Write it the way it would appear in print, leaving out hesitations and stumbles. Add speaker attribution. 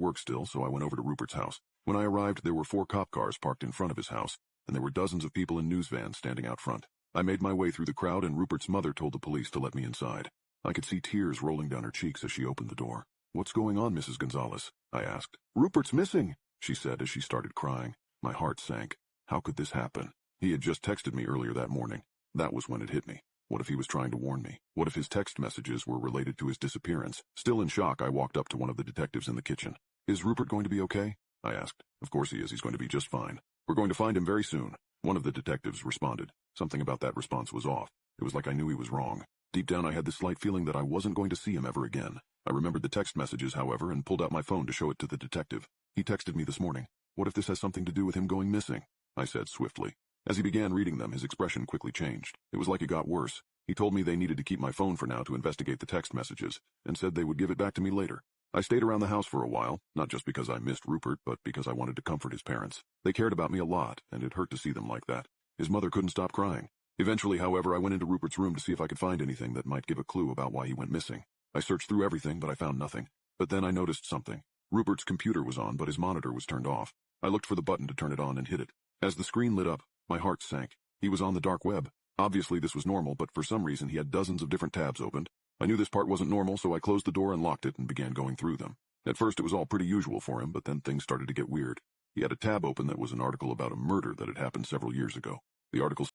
Speaker 1: work still, so I went over to Rupert's house. When I arrived, there were 4 cop cars parked in front of his house, and there were dozens of people in news vans standing out front. I made my way through the crowd, and Rupert's mother told the police to let me inside. I could see tears rolling down her cheeks as she opened the door. "What's going on, Mrs. Gonzalez?" I asked. "Rupert's missing," she said as she started crying. My heart sank. How could this happen? He had just texted me earlier that morning. That was when it hit me. What if he was trying to warn me? What if his text messages were related to his disappearance? Still in shock, I walked up to one of the detectives in the kitchen. "Is Rupert going to be okay?" I asked. "Of course he is. He's going to be just fine. We're going to find him very soon." One of the detectives responded. Something about that response was off. It was like I knew he was wrong. Deep down, I had this slight feeling that I wasn't going to see him ever again. I remembered the text messages, however, and pulled out my phone to show it to the detective. "He texted me this morning. What if this has something to do with him going missing?" I said swiftly. As he began reading them, his expression quickly changed. It was like it got worse. He told me they needed to keep my phone for now to investigate the text messages, and said they would give it back to me later. I stayed around the house for a while, not just because I missed Rupert, but because I wanted to comfort his parents. They cared about me a lot, and it hurt to see them like that. His mother couldn't stop crying. Eventually, however, I went into Rupert's room to see if I could find anything that might give a clue about why he went missing. I searched through everything, but I found nothing. But then I noticed something. Rupert's computer was on, but his monitor was turned off. I looked for the button to turn it on and hit it. As the screen lit up, my heart sank. He was on the dark web. Obviously this was normal, but for some reason he had dozens of different tabs opened. I knew this part wasn't normal, so I closed the door and locked it and began going through them. At first it was all pretty usual for him, but then things started to get weird. He had a tab open that was an article about a murder that had happened several years ago. The article